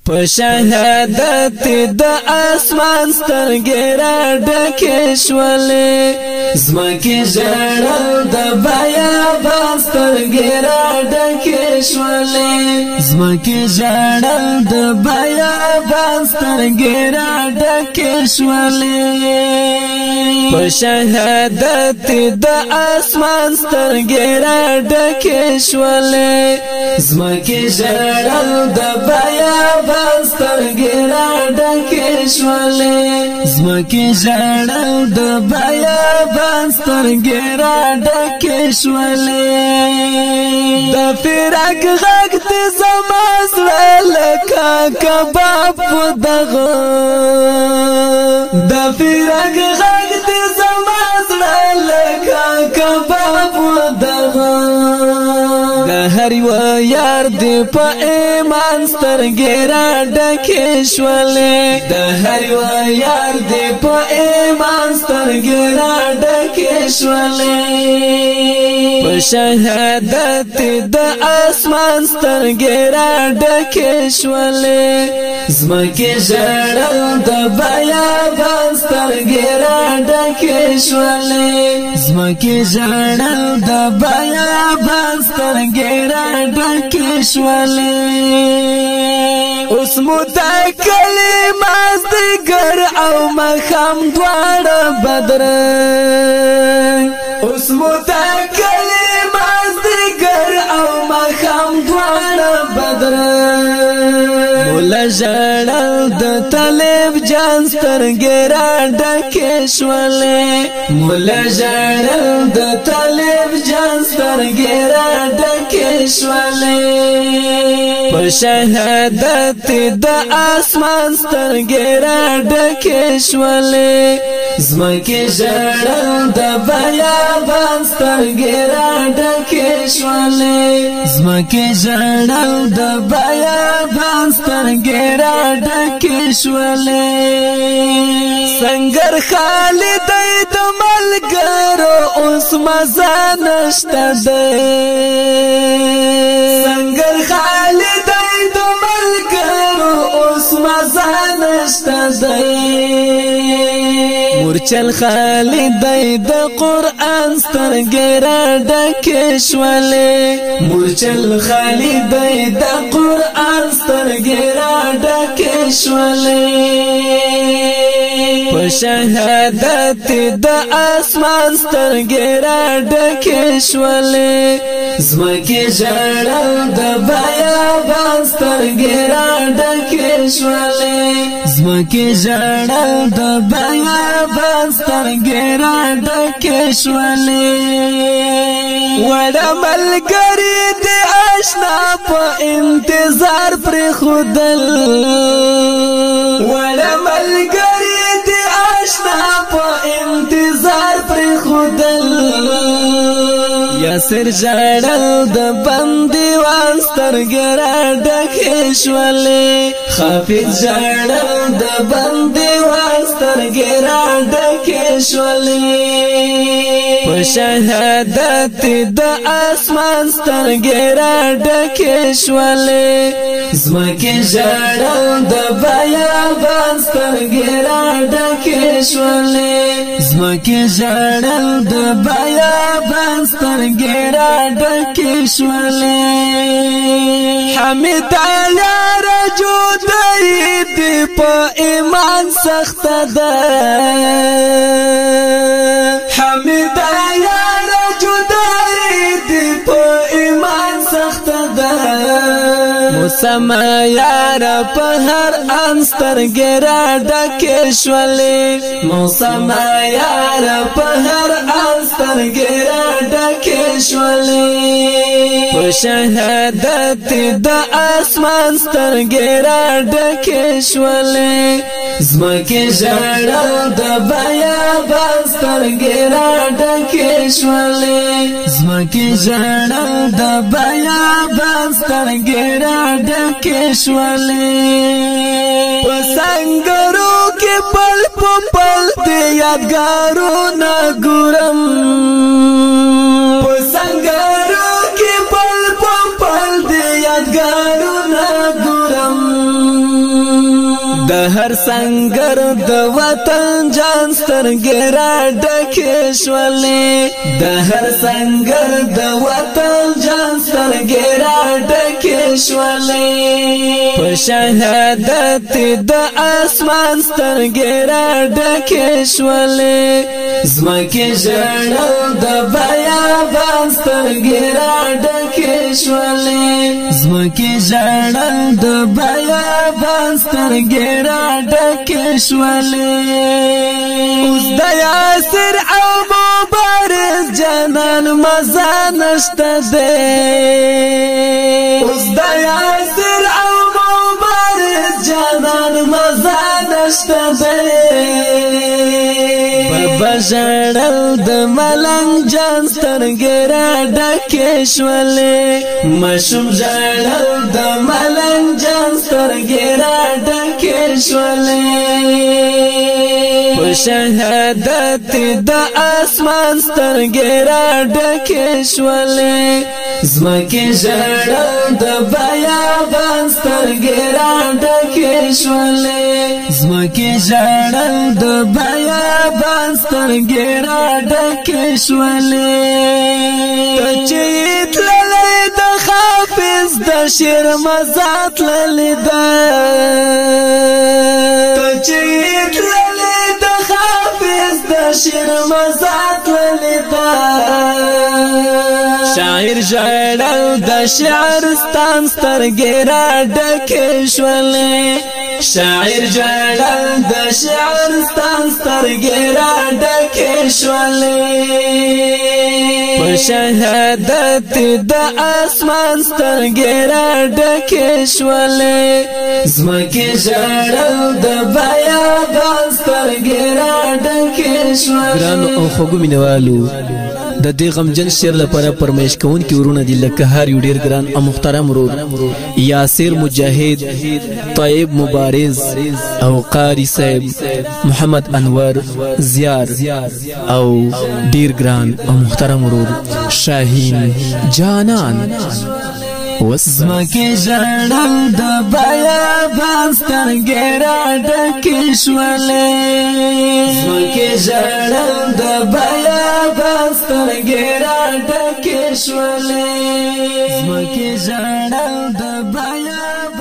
په شهادت د اسمان سترګې را ډکې شولې زمکې ژړل د بیابان سترګې را ډکې شولې زمکې ژړل د بیابان سترګې را ډکې شولې په شهادت د اسمان سترګې را ډکې شولې زمکې ژړل د بیابان سترګې را ډکې شولې زمکې ژړل د بیابان سترګې را ډکې شولې د فراق غږ دې زما زړه لکه کباب په دغه د فراق غږ دې زما زړه لکه کباب په دغه د هر یو یار دې په ایمان سترګې را ډکې شولې د هر یو یار دې په ایمان سترګې را ډکې شولې په شهادت د اسمان سترګې را ډکې شولې زمکې ژړل د بیابان سترګې را ډکې شولې زمکې ژړل د بیابان سترګې را ډکې شولې اوس متکلې مازدیګر او ماښام دواړه بدرنګ اوس متکلې مازدیګر او ماښام دواړه بدرنګ مولا ژړل د طالب جان سترګې را ډکې شولې مولا ژړل د طالب جان سترګې را ډکې شولې په شهادت د اسمان سترګې را ډکې شولې زمکې ژړل د بیابان سترګې را ډکې شولې زمکې ژړل د بیابان سترګې را ډکې شولې سنگر خالد د ملګرو اوس مزه نشته ده سنگر خالد د ملګرو اوس مزه نشته ده مورچل خالد د قرآن سترګې را ډکې شولې مورچل خالد د قرآن سترګې را ډکې شولې په شهادت د اسمان سترګې را ډکې شولې زمکې ژړل د بیابان سترګې را ډکې شولې زمکې ژړل د بیابان سترګې را ډکې شولې وړه ملګري دې اشنا په انتظار پرېښودل وړه ملګري دې اشنا په انتظار پرېښودل یاسر ژړل د بندیوان سترګې را ډکې شولې حافظ ژړل د بندیوان سترګې را ډکې شولې په شهادت د اسمان سترګې را ډکې شولې زمکې ژړل د بیابان سترګې را ډکې شولې زمکې ژړل د بیابان سترګې را ډکې شولې حمید یار جدایي دې په ایمان سخته ده حمید یار جدایي دې په ایمان سخته ده موسما یار په هر ان سترګې را ډکې شولې موسما یار په هر ان سترګې را ډکې شولې په شهادت د اسمان سترګې را ډکې شولې زمکې ژړل د بیابان سترګې را ډکې شولې زمکې ژړل د بیابان سترګې را ډکې شولې په سنګرو کې پل په پل دې یادګارونه ګورم په سنګرو کې پل په پل دې یادګارونه ګورم د هر سنگر د وطن جان سترګې را ډکې شولې د هر سنگر د وطن جان سترګې را ډکې شولې په شهادت د اسمان سترګې را ډکې شولې زمکه ژړل د بیابان سترګې را ډکې شولې زمکه ژړل د بیابان سترګې را ډکې شولې اوس د یاسر او مبارز جانان مزه نشته دی اوس د یاسر او مبارز جانان مزه نشته دی بژړل د ملنګ جان سترګې را ډکې شولې مشوم ژړل د ملنګ جان سترګې را ډکې شولې په شهادت د اسمان سترګې را ډکې شولې زمکه ژړل د بیابان سترګې را ډکې شولې زمکه ژړل د بیابان سترګې را ډکې شولې ته چې تللې د حافظ د شعر مزه تللې ده ته چې تللې د حافظ د شعر مزه تللې ده شاعر ژړل د شعرستان سترګې را ډکې شولې شاعر ژړل د شعرستان سترګې را ډکې شولې په شهادت د اسمان سترګې را ډکې شولې زمکه ژړل د بیابان سترګې را ډکې شولې ګرانو او خوږو مینوالو د دې غمجن شعر لپاره فرمایش کوونکي ورونه دي لکه هر یو ډیر ګران او محترم ورور یاسر مجاهد طیب مبارز او قاری صاحب محمد انور زیار او ډیر ګران او محترم ورور شاهین جانان زمکه ژړل د بیابان سترګې را ډکې شولې زمکه ژړل د بیابان سترګې را ډکې شولې زمکه ژړل د بیابان